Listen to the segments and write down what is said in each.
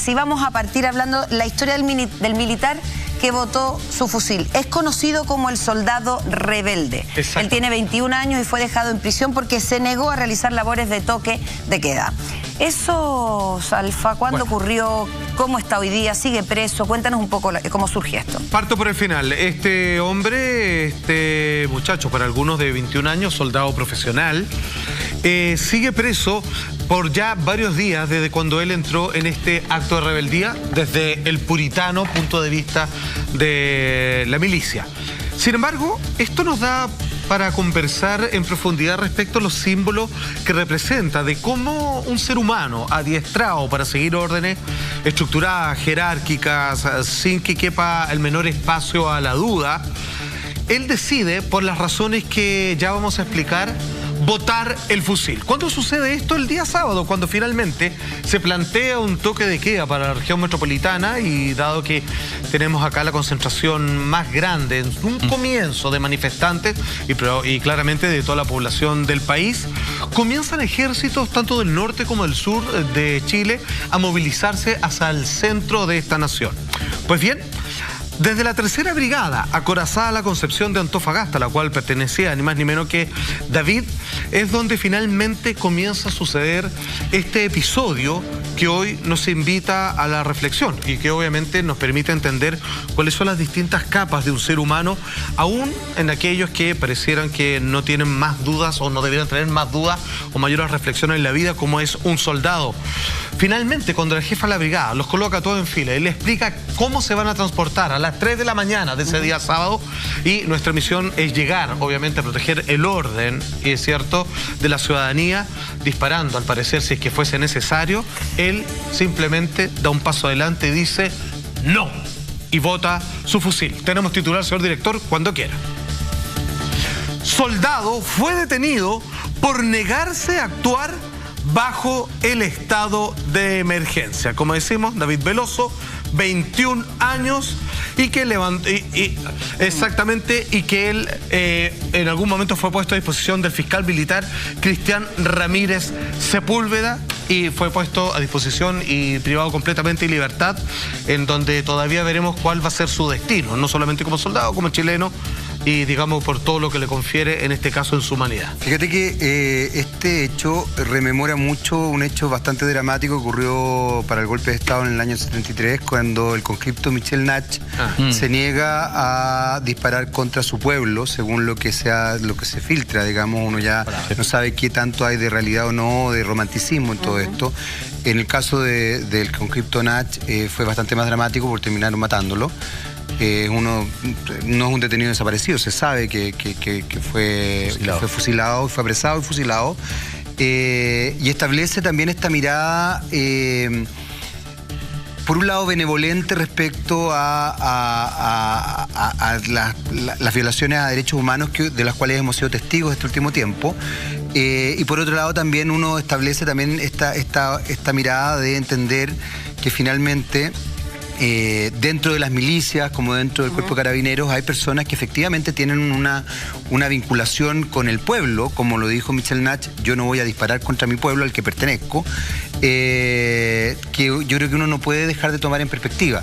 Si vamos a partir hablando la historia del militar que botó su fusil. Es conocido como el soldado rebelde. Exacto. Él tiene 21 años y fue dejado en prisión porque se negó a realizar labores de toque de queda. Eso, Salfa, ¿cuándo ocurrió? ¿Cómo está hoy día? ¿Sigue preso? Cuéntanos un poco cómo surge esto. Parto por el final. Este hombre, este muchacho, para algunos de 21 años, soldado profesional, sigue preso por ya varios días desde cuando él entró en este acto de rebeldía, desde el puritano punto de vista de la milicia. Sin embargo, esto nos da para conversar en profundidad respecto a los símbolos que representa de cómo un ser humano adiestrado para seguir órdenes estructuradas, jerárquicas, sin que quepa el menor espacio a la duda, él decide, por las razones que ya vamos a explicar, botar el fusil. ¿Cuándo sucede esto? El día sábado, cuando finalmente se plantea un toque de queda para la región metropolitana, y dado que tenemos acá la concentración más grande en un comienzo de manifestantes y claramente de toda la población del país, comienzan ejércitos tanto del norte como del sur de Chile a movilizarse hacia el centro de esta nación. Pues bien, desde la tercera brigada, acorazada a la Concepción de Antofagasta, a la cual pertenecía ni más ni menos que David, es donde finalmente comienza a suceder este episodio que hoy nos invita a la reflexión y que obviamente nos permite entender cuáles son las distintas capas de un ser humano, aún en aquellos que parecieran que no tienen más dudas o no deberían tener más dudas o mayores reflexiones en la vida, como es un soldado. Finalmente, cuando la jefa de la brigada los coloca todos en fila y le explica cómo se van a transportar a las 3 de la mañana de ese día sábado, y nuestra misión es llegar, obviamente, a proteger el orden, y es cierto, de la ciudadanía, disparando, al parecer, si es que fuese necesario, él simplemente da un paso adelante y dice no, y bota su fusil. Tenemos titular, señor director, cuando quiera. Soldado fue detenido por negarse a actuar bajo el estado de emergencia. Como decimos, David Veloso, 21 años, y que exactamente, y que él en algún momento fue puesto a disposición del fiscal militar Cristian Ramírez Sepúlveda, y fue puesto a disposición y privado completamente de libertad, en donde todavía veremos cuál va a ser su destino, no solamente como soldado, como chileno, y digamos por todo lo que le confiere en este caso en su humanidad. Fíjate que este hecho rememora mucho un hecho bastante dramático que ocurrió para el golpe de Estado en el año 73, cuando el conscripto Michel Nach se niega a disparar contra su pueblo, según lo que se filtra, digamos. Uno ya no sabe qué tanto hay de realidad o no, de romanticismo en todo esto. En el caso del conscripto Nach fue bastante más dramático porque terminaron matándolo. Uno no es un detenido desaparecido, se sabe que fue fusilado, fue apresado y fusilado, y establece también esta mirada, por un lado benevolente respecto a las violaciones a derechos humanos de las cuales hemos sido testigos este último tiempo, y por otro lado también uno establece también esta mirada de entender que finalmente dentro de las milicias, como dentro del cuerpo de carabineros, hay personas que efectivamente tienen una vinculación con el pueblo, como lo dijo Michel Nach: yo no voy a disparar contra mi pueblo al que pertenezco, que yo creo que uno no puede dejar de tomar en perspectiva.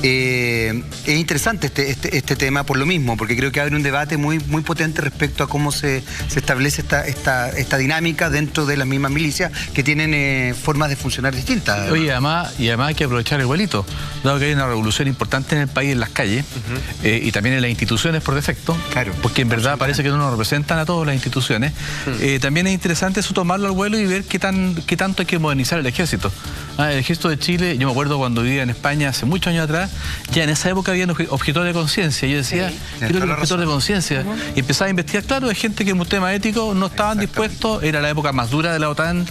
Es interesante este tema por lo mismo, porque creo que abre un debate muy potente respecto a cómo se establece esta dinámica dentro de las mismas milicias, que tienen formas de funcionar distintas. Oye, además hay que aprovechar el vuelito, dado que hay una revolución importante en el país, en las calles, y también en las instituciones por defecto, claro, porque en verdad parece que no nos representan a todas las instituciones. También es interesante eso, tomarlo al vuelo y ver qué tanto hay que modernizar el ejército. El ejército de Chile, yo me acuerdo cuando vivía en España hace muchos años atrás, ya en esa época había objetores de conciencia. Yo decía, quiero que los objetores de conciencia. Y empezaba a investigar, claro, de gente que en un tema ético no estaban dispuestos. Era la época más dura de la OTAN,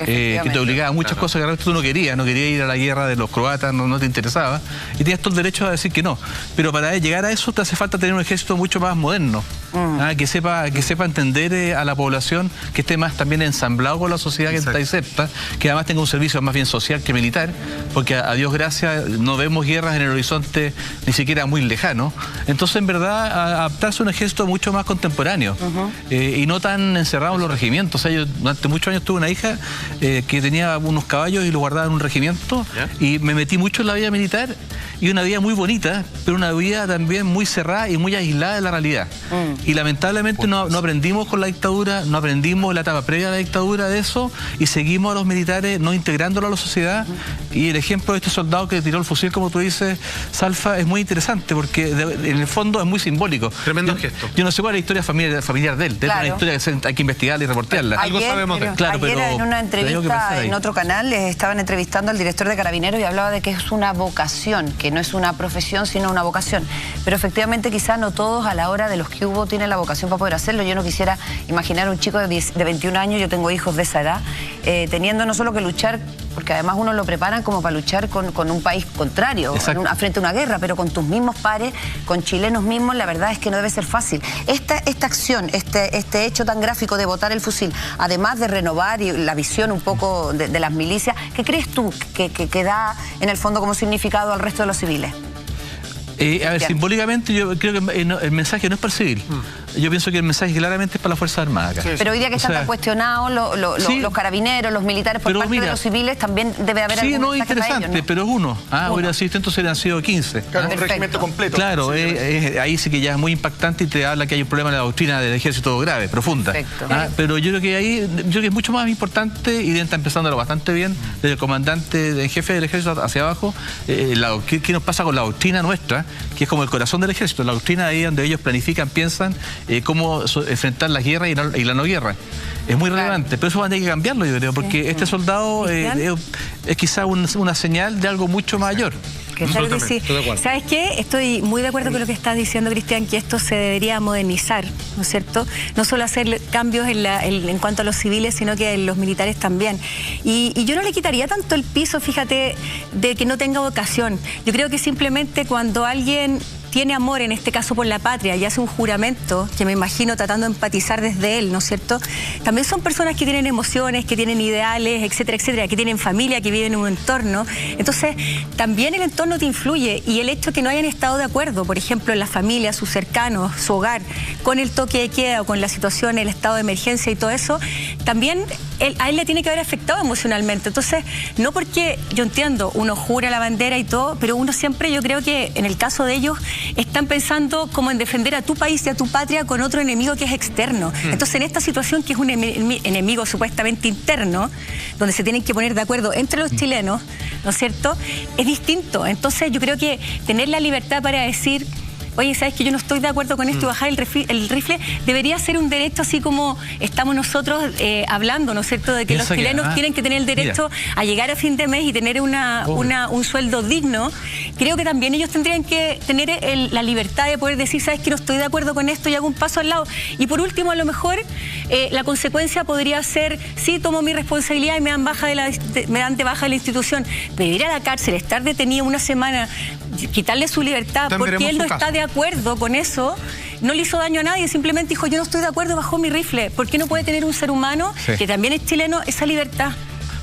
que te obligaba a muchas cosas que realmente tú no querías ir a la guerra de los croatas, no te interesaba, y tenías todo el derecho a decir que no. Pero para llegar a eso te hace falta tener un ejército mucho más moderno. que sepa entender a la población, que esté más también ensamblado con la sociedad que está inserta, que además tenga un servicio más bien social que militar, porque a Dios gracias no vemos guerras en el horizonte ni siquiera muy lejano. Entonces, en verdad, adaptarse a un ejército mucho más contemporáneo y no tan encerrado en los regimientos. O sea, yo durante muchos años tuve una hija que tenía unos caballos y los guardaba en un regimiento y me metí mucho en la vida militar, y una vida muy bonita, pero una vida también muy cerrada y muy aislada de la realidad. Y lamentablemente no aprendimos con la dictadura, no aprendimos la etapa previa a la dictadura de eso, y seguimos a los militares no integrándolo a la sociedad. Y el ejemplo de este soldado que tiró el fusil, como tú dices, Salfa, es muy interesante porque en el fondo es muy simbólico. Tremendo gesto. Yo no sé cuál es la historia familiar de él. Es una historia que hay que investigarla y reportearla. Algo sabemos de él. Ayer en una entrevista en otro canal les estaban entrevistando al director de Carabineros y hablaba de que es una vocación, que no es una profesión sino una vocación. Pero efectivamente quizá no todos a la hora de los que hubo tienen la vocación para poder hacerlo. Yo no quisiera imaginar a un chico de 21 años, yo tengo hijos de esa edad, teniendo no solo que luchar, porque además uno lo preparan como para luchar con un país contrario, frente a una guerra, pero con tus mismos pares, con chilenos mismos, la verdad es que no debe ser fácil. Esta acción, este hecho tan gráfico de botar el fusil, además de renovar la visión un poco de las milicias, ¿qué crees tú que da en el fondo como significado al resto de los civiles? A ver, simbólicamente yo creo que el mensaje no es para el civil. Yo pienso que el mensaje claramente es para las Fuerzas Armadas. Sí, pero hoy día que están tan cuestionados los carabineros, los militares por parte de los civiles, también debe haber algún mensaje interesante, para ellos, ¿no? Pero es uno. Hubiera sido entonces hubieran sido 15. Claro, un regimiento completo. Claro, ahí sí que ya es muy impactante y te habla que hay un problema en la doctrina del ejército grave, profunda. Pero yo creo que ahí es mucho más importante, y está empezándolo bastante bien, desde el comandante en jefe del ejército hacia abajo, ¿qué nos pasa con la doctrina nuestra? Que es como el corazón del ejército, la doctrina ahí donde ellos planifican, piensan cómo enfrentar la guerra y la no guerra. Es muy relevante, pero eso va a tener que cambiarlo, yo creo, porque este soldado es quizá una señal de algo mucho mayor. Claro que sí. ¿Sabes qué? Estoy muy de acuerdo con lo que estás diciendo, Cristian, que esto se debería modernizar, ¿no es cierto? No solo hacer cambios en cuanto a los civiles, sino que en los militares también. Y yo no le quitaría tanto el piso, fíjate, de que no tenga vocación. Yo creo que simplemente cuando alguien tiene amor, en este caso por la patria, y hace un juramento, que me imagino tratando de empatizar desde él, ¿no es cierto? También son personas que tienen emociones, que tienen ideales, etcétera, etcétera, que tienen familia, que viven en un entorno. Entonces, también el entorno te influye, y el hecho que no hayan estado de acuerdo, por ejemplo, en la familia, sus cercanos, su hogar, con el toque de queda o con la situación, el estado de emergencia y todo eso, también a él le tiene que haber afectado emocionalmente. Entonces, no porque, yo entiendo, uno jura la bandera y todo, pero uno siempre, yo creo que en el caso de ellos, están pensando como en defender a tu país y a tu patria con otro enemigo que es externo. Entonces, en esta situación que es un enemigo supuestamente interno, donde se tienen que poner de acuerdo entre los chilenos, ¿no es cierto?, es distinto. Entonces, yo creo que tener la libertad para decir, oye, ¿sabes que yo no estoy de acuerdo con esto y bajar el rifle? Debería ser un derecho así como estamos nosotros hablando, ¿no es cierto?, de que los chilenos tienen que tener el derecho a llegar a fin de mes y tener un sueldo digno. Creo que también ellos tendrían que tener la libertad de poder decir, ¿sabes que no estoy de acuerdo con esto y hago un paso al lado? Y por último, a lo mejor, la consecuencia podría ser, sí, tomo mi responsabilidad y me dan de baja de la institución. Pero ir a la cárcel, estar detenido una semana, quitarle su libertad porque él no está de acuerdo con eso, no le hizo daño a nadie, simplemente dijo, yo no estoy de acuerdo, bajó mi rifle. ¿Por qué no puede tener un ser humano que también es chileno esa libertad?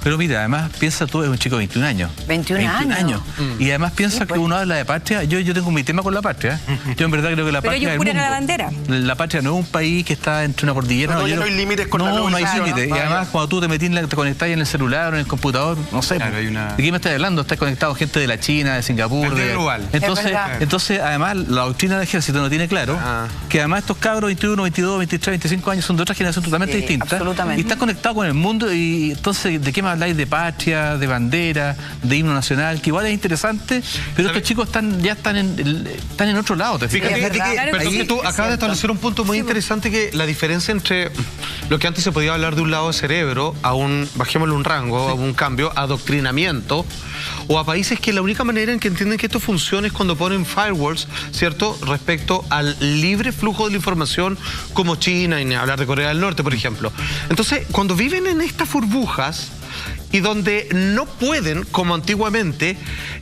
Pero mira, además piensa tú, es un chico de 21 años. 21 años. Y además piensa que uno habla de patria. Yo tengo mi tema con la patria. Yo en verdad creo que la patria. Pero ellos juran a la bandera. La patria no es un país que está entre una cordillera. No hay límites con la No hay límites. Y además cuando tú te conectás en el celular o en el computador, no sé. Claro, ¿de qué me estás hablando? Estás conectado gente de la China, de Singapur. Entonces, además, la doctrina del ejército no tiene claro que además estos cabros 21, 22, 23, 25 años son de otra generación totalmente distinta. Absolutamente. Y están conectados con el mundo. Y entonces, ¿de qué me habláis de patria, de bandera, de himno nacional? Que igual es interesante, pero estos chicos ya están en otro lado. Fíjate, tú acabas de establecer un punto muy interesante, que la diferencia entre lo que antes se podía hablar de un lado de cerebro a bajémosle un rango, a un cambio, adoctrinamiento, o a países que la única manera en que entienden que esto funciona es cuando ponen firewalls, ¿cierto?, respecto al libre flujo de la información, como China, y ni hablar de Corea del Norte, por ejemplo. Entonces, cuando viven en estas burbujas y donde no pueden, como antiguamente,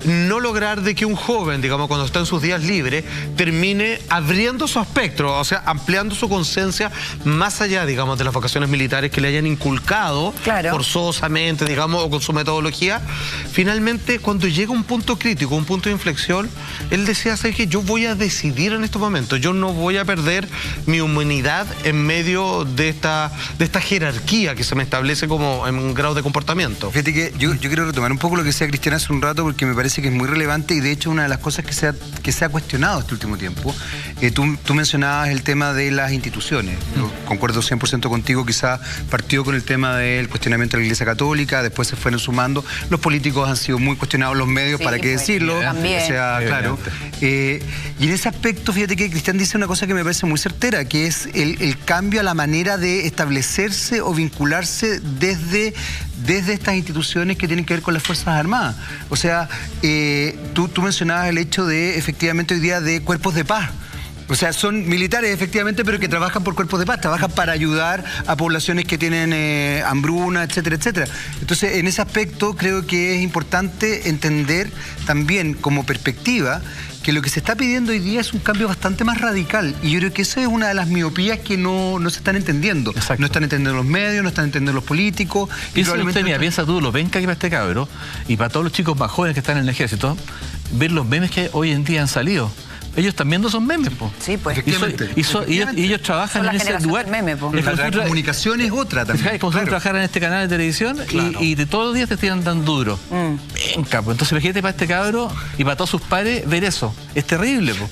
no lograr de que un joven, digamos, cuando está en sus días libres, termine abriendo su espectro, o sea, ampliando su conciencia más allá, digamos, de las vocaciones militares que le hayan inculcado forzosamente, digamos, o con su metodología. Finalmente, cuando llega un punto crítico, un punto de inflexión, él decía, ¿sabes qué? Yo voy a decidir en estos momentos, yo no voy a perder mi humanidad en medio de esta jerarquía que se me establece como en un grado de comportamiento. Fíjate que yo quiero retomar un poco lo que decía Cristian hace un rato, porque me parece que es muy relevante y de hecho una de las cosas que se ha cuestionado este último tiempo. Tú mencionabas el tema de las instituciones. Yo concuerdo 100% contigo, quizás partió con el tema del cuestionamiento de la Iglesia Católica, después se fueron sumando. Los políticos han sido muy cuestionados, los medios, para qué decirlo. También. O sea, claro. Y en ese aspecto, fíjate que Cristian dice una cosa que me parece muy certera, que es el cambio a la manera de establecerse o vincularse desde estas instituciones que tienen que ver con las Fuerzas Armadas. O sea, tú mencionabas el hecho de, efectivamente, hoy día de cuerpos de paz. O sea, son militares, efectivamente, pero que trabajan por cuerpos de paz, trabajan para ayudar a poblaciones que tienen hambruna, etcétera, etcétera. Entonces, en ese aspecto, creo que es importante entender también como perspectiva que lo que se está pidiendo hoy día es un cambio bastante más radical. Y yo creo que eso es una de las miopías que no se están entendiendo. Exacto. No están entendiendo los medios, no están entendiendo los políticos. Piensa tú, lo ven que hay para este cabro, y para todos los chicos más jóvenes que están en el ejército, ver los memes que hoy en día han salido. Ellos también no son memes, po. Sí, pues. Y ellos trabajan en ese lugar. Meme, po. La comunicación es otra también. Es como si trabajar en este canal de televisión y de todos los días te tiran tan duro. Venga, pues entonces imagínate para este cabro y para todos sus pares ver eso. Es terrible, po.